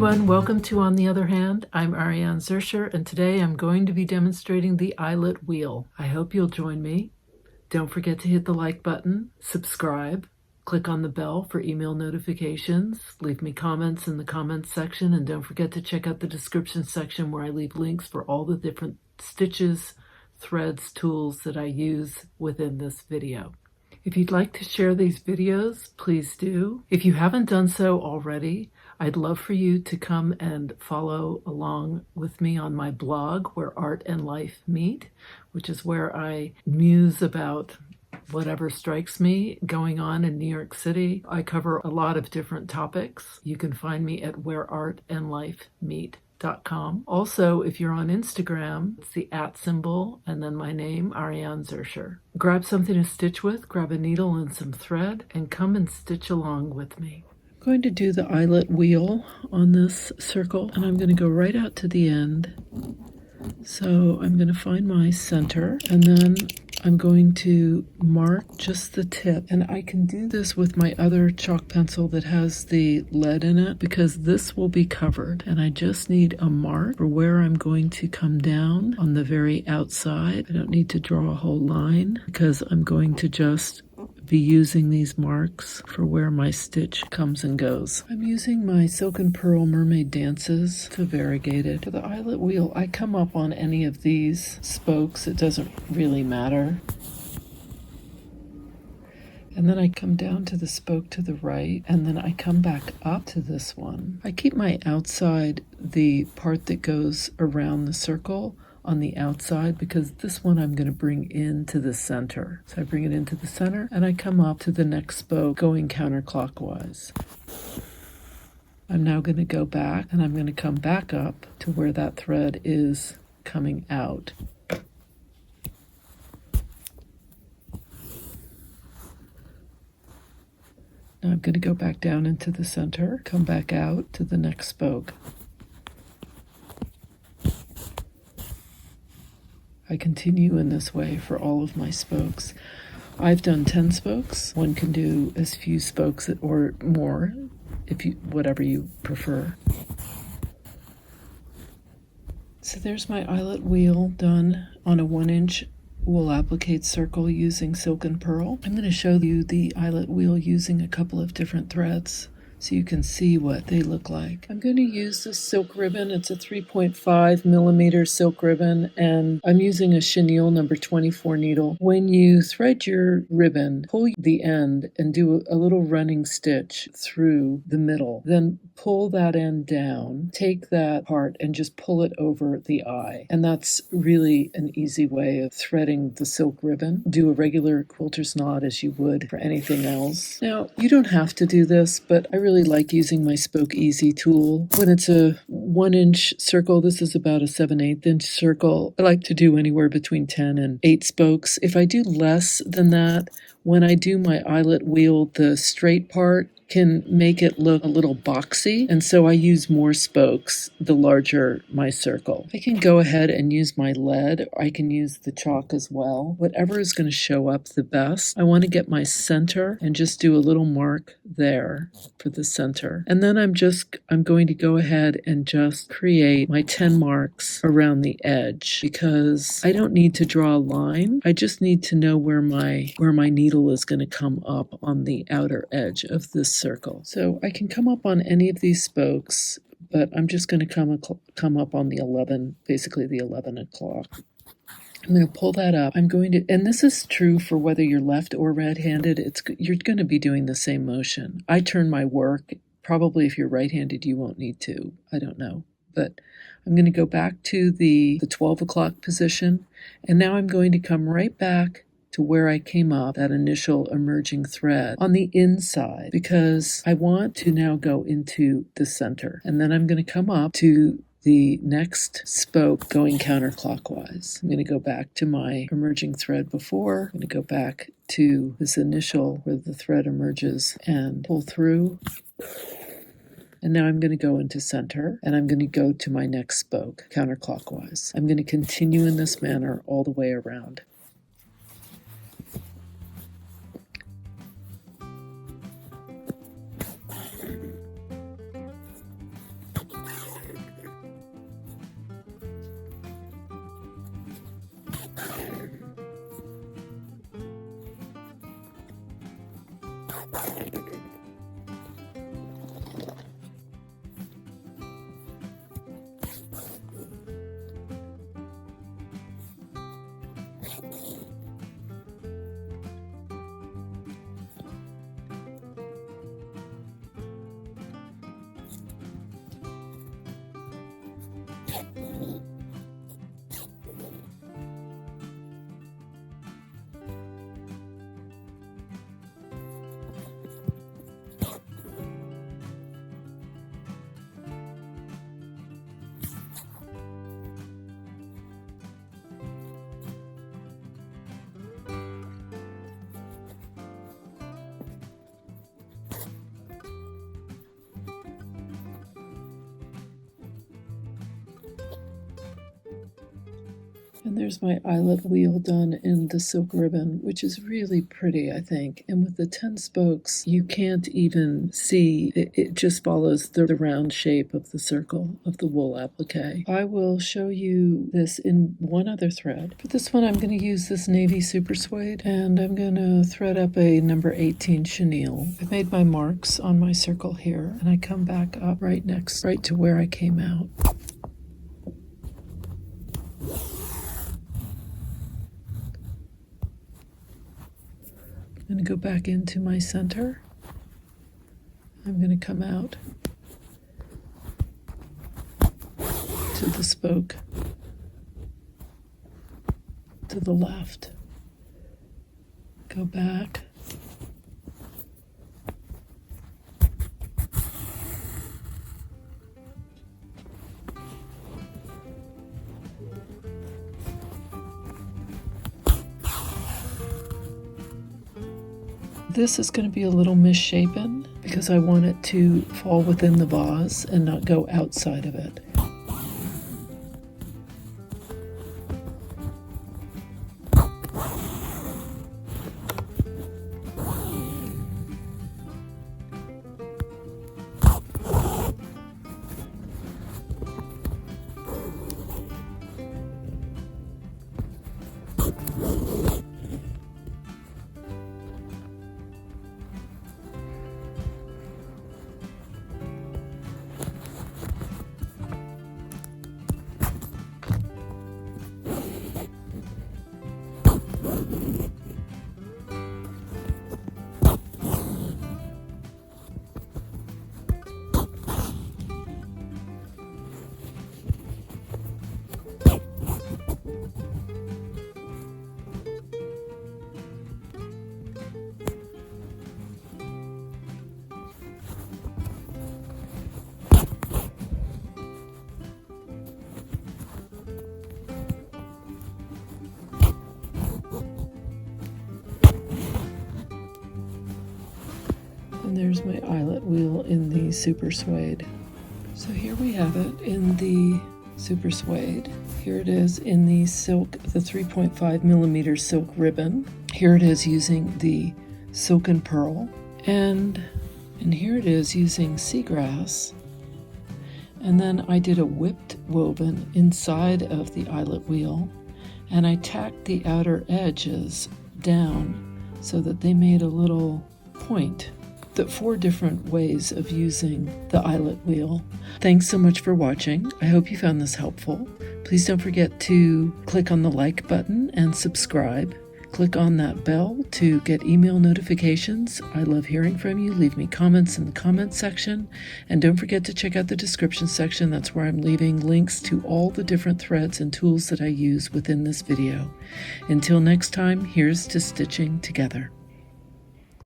everyone, welcome to On the Other Hand. I'm Ariane Zurcher, and today I'm going to be demonstrating the Eyelet Wheel. I hope you'll join me. Don't forget to hit the like button, subscribe, click on the bell for email notifications, leave me comments in the comments section, and don't forget to check out the description section where I leave links for all the different stitches, threads, tools that I use within this video. If you'd like to share these videos, please do. If you haven't done so already, I'd love for you to come and follow along with me on my blog, Where Art and Life Meet, which is where I muse about whatever strikes me going on in New York City. I cover a lot of different topics. You can find me at whereartandlifemeet.com. Also, if you're on Instagram, it's the @ symbol and then my name, Ariane Zurcher. Grab something to stitch with, grab a needle and some thread, and come and stitch along with me. I'm going to do the eyelet wheel on this circle, and I'm going to go right out to the end. So I'm going to find my center, and then I'm going to mark just the tip. And I can do this with my other chalk pencil that has the lead in it, because this will be covered. And I just need a mark for where I'm going to come down on the very outside. I don't need to draw a whole line, because I'm going to just be using these marks for where my stitch comes and goes. I'm using my Silk and Pearl Mermaid Dances to variegate it. For the eyelet wheel, I come up on any of these spokes. It doesn't really matter. And then I come down to the spoke to the right, and then I come back up to this one. I keep my outside, the part that goes around the circle, on the outside, because this one I'm going to bring into the center. So I bring it into the center, and I come up to the next spoke going counterclockwise. I'm now going to go back, and I'm going to come back up to where that thread is coming out. Now I'm going to go back down into the center, come back out to the next spoke. I continue in this way for all of my spokes. I've done 10 spokes. One can do as few spokes or more, whatever you prefer. So there's my eyelet wheel done on a 1-inch wool applique circle using Silk and Pearl. I'm going to show you the eyelet wheel using a couple of different threads, so you can see what they look like. I'm going to use this silk ribbon. It's a 3.5 millimeter silk ribbon, and I'm using a chenille number 24 needle. When you thread your ribbon, pull the end and do a little running stitch through the middle. Then pull that end down, take that part and just pull it over the eye. And that's really an easy way of threading the silk ribbon. Do a regular quilter's knot as you would for anything else. Now, you don't have to do this, but I really like using my Spoke Easy tool. When it's a 1-inch circle, this is about a 7/8 inch circle. I like to do anywhere between 10 and 8 spokes. If I do less than that, when I do my eyelet wheel, the straight part can make it look a little boxy, and so I use more spokes the larger my circle. I can go ahead and use my lead, or I can use the chalk as well. Whatever is going to show up the best. I want to get my center and just do a little mark there for the center. And then I'm going to go ahead and just create my 10 marks around the edge, because I don't need to draw a line. I just need to know where my needle is going to come up on the outer edge of this circle. So I can come up on any of these spokes, but I'm just going to come up on the 11, basically the 11 o'clock. I'm going to pull that up. I'm going to, and this is true for whether you're left or right-handed, you're going to be doing the same motion. I turn my work. Probably if you're right-handed, you won't need to. I don't know. But I'm going to go back to the 12 o'clock position, and now I'm going to come right back to where I came up, that initial emerging thread on the inside, because I want to now go into the center. And then I'm going to come up to the next spoke going counterclockwise. I'm going to go back to my emerging thread before. I'm going to go back to this initial where the thread emerges and pull through. And now I'm going to go into center, and I'm going to go to my next spoke counterclockwise. I'm going to continue in this manner all the way around. And there's my eyelet wheel done in the silk ribbon, which is really pretty, I think. And with the 10 spokes, you can't even see, it just follows the round shape of the circle of the wool applique. I will show you this in one other thread. For this one, I'm going to use this navy super suede, and I'm going to thread up a number 18 chenille. I've made my marks on my circle here, and I come back up right to where I came out. I'm going to go back into my center. I'm going to come out to the spoke to the left. Go back. This is going to be a little misshapen because I want it to fall within the vase and not go outside of it. And there's my eyelet wheel in the super suede. So here we have it in the super suede. Here it is in the silk, the 3.5 millimeter silk ribbon. Here it is using the silken pearl. And here it is using seagrass. And then I did a whipped woven inside of the eyelet wheel, and I tacked the outer edges down so that they made a little point. The 4 different ways of using the eyelet wheel. Thanks so much for watching. I hope you found this helpful. Please don't forget to click on the like button and subscribe. Click on that bell to get email notifications. I love hearing from you. Leave me comments in the comments section. And don't forget to check out the description section. That's where I'm leaving links to all the different threads and tools that I use within this video. Until next time, here's to stitching together.